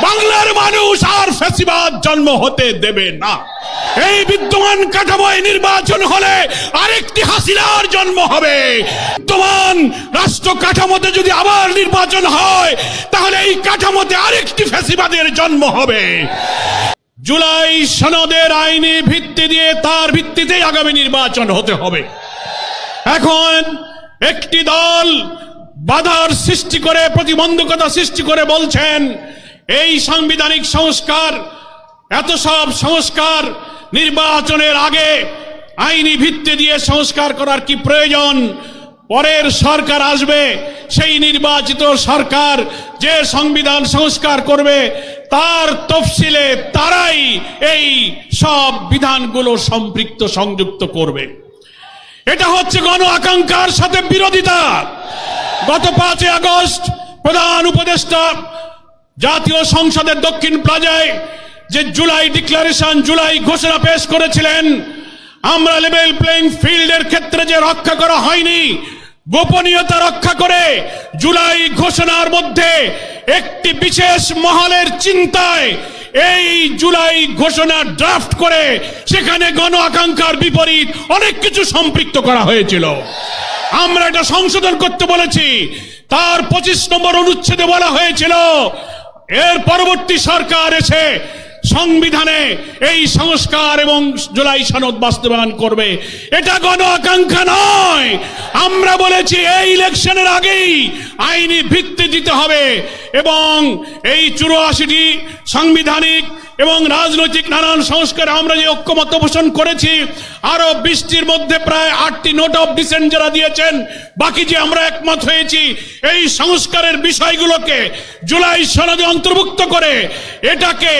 বাংলার মানুষ আর ফ্যাসিবাদ জন্ম হতে দেবে না। এই বিদ্যমান কাঠামোয় নির্বাচন হলে আরেকটি হাসিনার জন্ম হবে। বিদ্যমান রাষ্ট্র কাঠামোতে যদি আবার নির্বাচন হয় তাহলে এই কাঠামোতে আরেকটি ফ্যাসিবাদের জন্ম হবে। জুলাই সনদের আইনি ভিত্তি দিয়ে তার ভিত্তিতেই আগামী নির্বাচন হতে হবে। এখন একটি দল বাধার সৃষ্টি করে, প্রতিবন্ধকতা সৃষ্টি করে বলছেন এই সাংবিধানিক সংস্কার, এত সব সংস্কার নির্বাচনের আগে আইনি ভিত্তি দিয়ে সংস্কার করার কি প্রয়োজন? পরের সরকার আসবে, সেই নির্বাচিত সরকার যে সংবিধান সংস্কার করবে তার তফসিলে তারাই এই সব বিধানগুলো সম্পৃক্ত সংযুক্ত করবে। এটা হচ্ছে গণ আকাঙ্ক্ষার সাথে বিরোধিতা। গত 5 আগস্ট প্রধান উপদেষ্টা জাতীয় সংসদের দক্ষিণ প্লাজায় যে জুলাই ডিক্লারেশন, জুলাই ঘোষণা পেশ করেছিলেন, আমরা লেভেল প্লেইং ফিল্ডের ক্ষেত্রে যে রক্ষা করা হয়নি, গোপনীয়তা রক্ষা করে জুলাই ঘোষণার মধ্যে একটি বিশেষ মহলের চিন্তায় এই জুলাই ঘোষণা ড্রাফট করে সেখানে গণ আকাঙ্ক্ষার বিপরীত অনেক কিছু সম্পৃক্ত করা হয়েছিল। আমরা এটা সংশোধন করতে বলেছি। তার 25 নম্বর অনুচ্ছেদে বলা হয়েছিল এর পরবর্তী সরকার এসে সংবিধানে এই সংস্কার এবং জুলাই সনদ বাস্তবায়ন করবে। এটা গণ আকাঙ্ক্ষা নয়। আমরা বলেছি এই ইলেকশনের আগেই আইনি ভিত্তি দিতে হবে এবং এই 84টি সাংবিধানিক এবং রাজনৈতিক নানান সংস্কারে আমরা যে ঐক্যমত্য পোষণ করেছি, আরো 20টির মধ্যে প্রায় 8টি নোট অফ ডিসেন্ট যারা দিয়েছেন, বাকি যে আমরা একমত হয়েছি এই সংস্কারের বিষয়গুলোকে জুলাই সনদে অন্তর্ভুক্ত করে এটাকে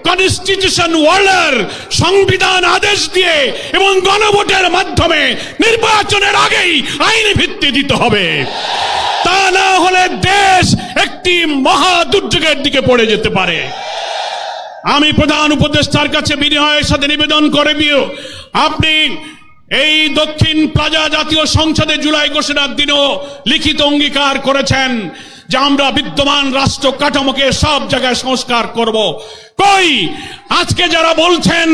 কনস্টিটিউশন ওয়ার্ল্ডার সংবিধান আদেশ দিয়ে এবং গণভোটের মাধ্যমে নির্বাচনের আগেই আইনি ভিত্তি দিতে হবে। তা না হলে দেশ একটি মহা দুর্যোগের দিকে পড়ে যেতে পারে। আমি প্রধান উপদেষ্টার কাছে বিনয়ের সাথে নিবেদন করে দিও, আপনি এই দক্ষিণ প্লাজা জাতীয় সংসদে জুলাই ঘোষণার দিনও লিখিত অঙ্গীকার করেছেন যে আমরা বিদ্যমান রাষ্ট্র কাঠামোকে সব জায়গায় সংস্কার করব। কই আজকে যারা বলছেন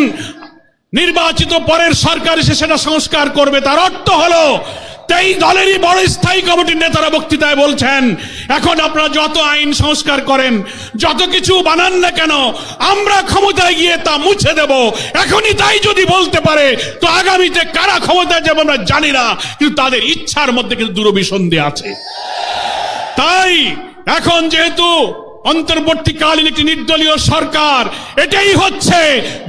নির্বাচিত পরের সরকার এসে সেটা সংস্কার করবে, তার অর্থ হলো এই দলেরই বড় স্থায়ী কমিটির নেতারা বক্তৃতায় বলছেন এখন আপনারা যত আইন সংস্কার করেন, যত কিছু বানান না কেন, আমরা ক্ষমতায় গিয়ে তা মুছে দেব। এখনই তাই যদি বলতে পারে তো আগামীতে কারা ক্ষমতায় যাবে আমরা জানি না, কিন্তু তাদের ইচ্ছার মধ্যে কিন্তু দুরভিসন্ধি আছে। তাই এখন যেহেতু অন্তর্বর্তীকালীন একটি নির্দলীয় সরকার, এটাই হচ্ছে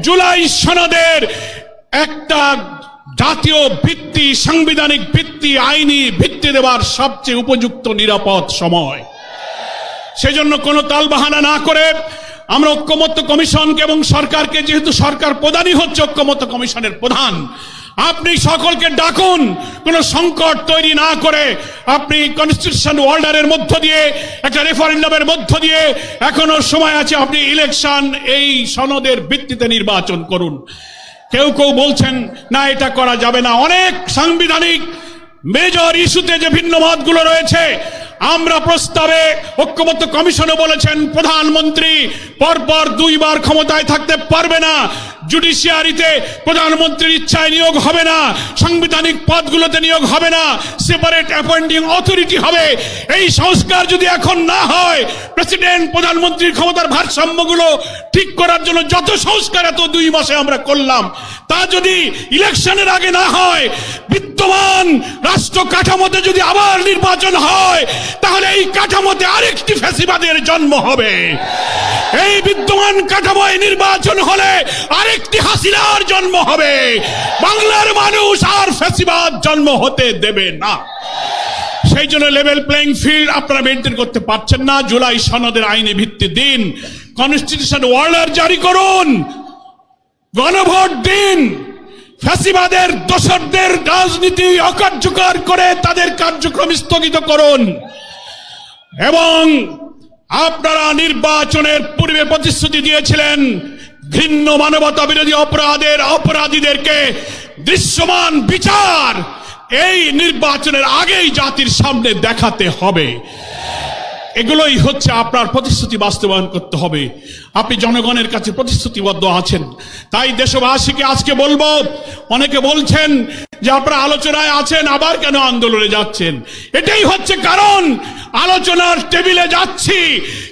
জুলাই সনদের একটা জাতীয় ভিত্তি, সাংবিধানিক ভিত্তি, আইনি ভিত্তি দেওয়ার সবচেয়ে উপযুক্ত নিরাপদ সময়। সেজন্য কোনো তালবাহানা না করে আমরা ঐক্যমত্য কমিশনকে এবং সরকারকে, যেহেতু সরকার প্রধানই হচ্ছে ঐক্যমত্য কমিশনের প্রধান, আপনি সকলকে ডাকুন, কোন সংকট তৈরি না করে আপনি কনস্টিটিউশন অর্ডারের মধ্য দিয়ে, একটা রেফারেন্ডামের মধ্য দিয়ে, এখনো সময় আছে, আপনি ইলেকশন এই সনদের ভিত্তিতে নির্বাচন করুন। কেউ কেউ বলছেন না এটা করা যাবে না। অনেক সাংবিধানিক মেজর ইস্যুতে যে ভিন্ন মতগুলো রয়েছে, আমরা প্রস্তাবে ঐক্যমত্য কমিশনে বলেছেন প্রধানমন্ত্রী পরপর 2 বার ক্ষমতায় থাকতে পারবে না, জুডিশিয়ারিতে প্রধানমন্ত্রীর ইচ্ছায় নিয়োগ হবে না, সাংবিধানিক পদগুলোতে নিয়োগ হবে না, সেপারেট অ্যাপয়েন্টিং অথরিটি হবে। এই সংস্কার যদি এখন না হয়, প্রেসিডেন্ট প্রধানমন্ত্রীর ক্ষমতার ভারসাম্যগুলো ঠিক করার জন্য যত সংস্কার এত 2 মাসে আমরা করলাম, তা যদি ইলেকশনের আগে না হয়, বিদ্যমান রাষ্ট্র কাঠামোতে যদি আবার নির্বাচন হয় তাহলে এই কাঠামোতে আরেকটি ফ্যাসিবাদের জন্ম হবে। এই বিদ্যমান কাঠামোয় নির্বাচন হলে আরেকটি হাসিনার জন্ম হবে। বাংলার মানুষ আর ফ্যাসিবাদ জন্ম হতে দেবে না। সেই জন্য লেভেল প্লেইং ফিল্ড আপনারা মেনটেন করতে পারছেন না। জুলাই সনদের আইনি ভিত্তি দিন, কনস্টিটিউশন অর্ডার জারি করুন, গণভোট দিন, ফ্যাসিবাদের দোসরদের রাজনীতি অকার্যকর করে তাদের কার্যক্রম স্থগিত করুন এবং আপনারা নির্বাচনের পূর্বে প্রতিশ্রুতি দিয়েছিলেন ঘৃণ্য মানবতা বিরোধী অপরাধীদেরকে দৃশ্যমান বিচার এই নির্বাচনের আগেই জাতির সামনে দেখাতে হবে। এগুলোই হচ্ছে আপনার প্রতিশ্রুতি বাস্তবায়ন করতে হবে। আপনি জনগণের কাছে প্রতিশ্রুতিবদ্ধ আছেন। তাই দেশবাসীকে আজকে বলবো, অনেকে বলছেন যে আপনারা আলোচনায় আছেন, আবার কেন আন্দোলনে যাচ্ছেন? এটাই হচ্ছে কারণ। আলোচনার টেবিলে যাচ্ছি,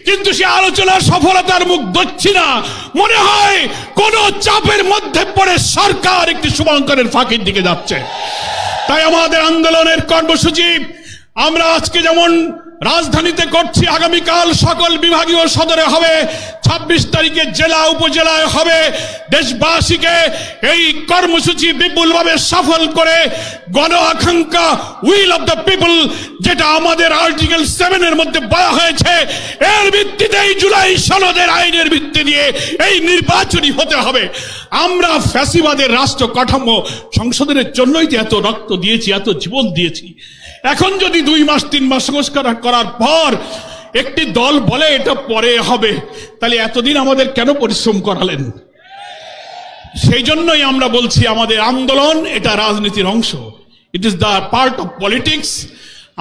কিন্তু সে আলোচনার সফলতার মুখ দেখছি না। মনে হয় কোন চাপের মধ্যে পড়ে সরকার একটি শুভঙ্করের ফাঁকির দিকে যাচ্ছে। তাই আমাদের আন্দোলনের কর্মসূচি আমরা আজকে যেমন রাজধানীতে করছি, আগামীকাল সকল বিভাগীয় সদরে হবে, 26 তারিখে জেলা উপজেলায় হবে। দেশবাসীকে এই কর্মসূচি বিপুলভাবে সফল করে গণ আকাঙ্ক্ষা, উইল অফ দ্য পিপল, যেটা আমাদের আর্টিকেল 7 এর মধ্যে বলা হয়েছে, এর ভিত্তিতেই জুলাই সনদের আইনের ভিত্তি দিয়ে এই নির্বাচনী হতে হবে। আমরা ফ্যাসিবাদের রাষ্ট্র কাঠামো সংশোধনের জন্যই যে এত রক্ত দিয়েছি, এত জীবন দিয়েছি। এখন যদি 2 মাস 3 মাস সংস্কার করার পর একটি দল বলে এটা পরে হবে, তাহলে এতদিন আমাদের কেন পরিশ্রম করালেন? সেই জন্যই আমরা বলছি আমাদের আন্দোলন এটা রাজনীতির অংশ। It is the part of politics.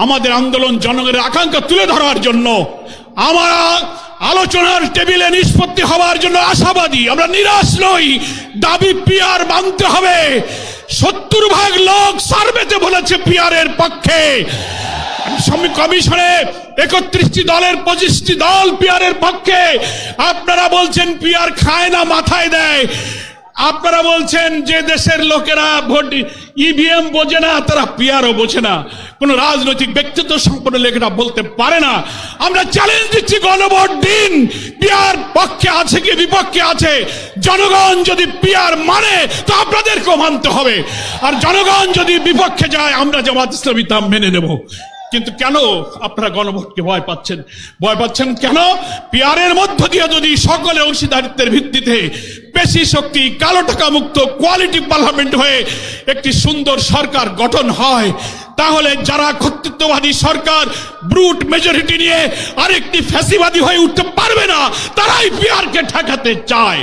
আমাদের আন্দোলন জনগণের আকাঙ্ক্ষা তুলে ধরার জন্য, আমরা আলোচনার টেবিলে নিষ্পত্তি হওয়ার জন্য আশাবাদী। আমরা নিরাশ নই। দাবি পিআর মানতে হবে। 70% লোক সার্ভেতে বলেছে পিআরের পক্ষে। কমিশনে 31টি দলের 25টি দল পিআরের পক্ষে। আপনারা বলছেন পিআর খায় না, মাথায় দেয়। আপনারা বলছেন যে দেশের লোকেরা ভোট ইভিএম বোঝে না, তারা পিআরও বোঝে না। কোন রাজনৈতিক ব্যক্তিত্ব সম্পন্ন লেখা বলতে পারে না। আমরা চ্যালেঞ্জ দিচ্ছি, গণভোট দিন। পিআর পক্ষে আছে কি বিপক্ষে আছে? জনগণ যদি পিআর মানে তো আপনাদেরকেও মানতে হবে। আর জনগণ যদি বিপক্ষে যায়, আমরা জামাত ইসলামী তা মেনে নেব। কিন্তু কেন আপনারা গণভোটকে ভয় পাচ্ছেন? ভয় পাচ্ছেন কেন? পিআরের মধ্য দিয়ে যদি সকলে অংশীদারিত্বের ভিত্তিতে পেশি শক্তি, কালো টাকা মুক্ত কোয়ালিটি পার্লামেন্ট হয়ে একটি সুন্দর সরকার গঠন হয়, তাহলে যারা কর্তৃত্ববাদী সরকার ব্রুট মেজরিটি নিয়ে আরেকটি ফ্যাসিবাদী হয়ে উঠতে পারবে না, তারাই পিআরকে ঠেকাতে চায়।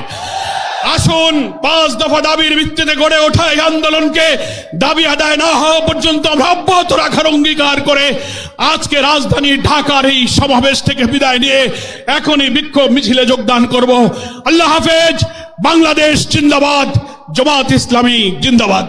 আসুন 5 দফা দাবির ভিত্তিতে গড়ে ওঠা এই আন্দোলনকে দাবি আদায় না হওয়া পর্যন্ত আমরা অব্যাহত রাখার অঙ্গীকার করে আজকে রাজধানী ঢাকার এই সমাবেশ থেকে বিদায় নিয়ে এখনই বিক্ষোভ মিছিলে যোগদান করব। আল্লাহ হাফেজ। বাংলাদেশ জিন্দাবাদ। জামাত ইসলামী জিন্দাবাদ।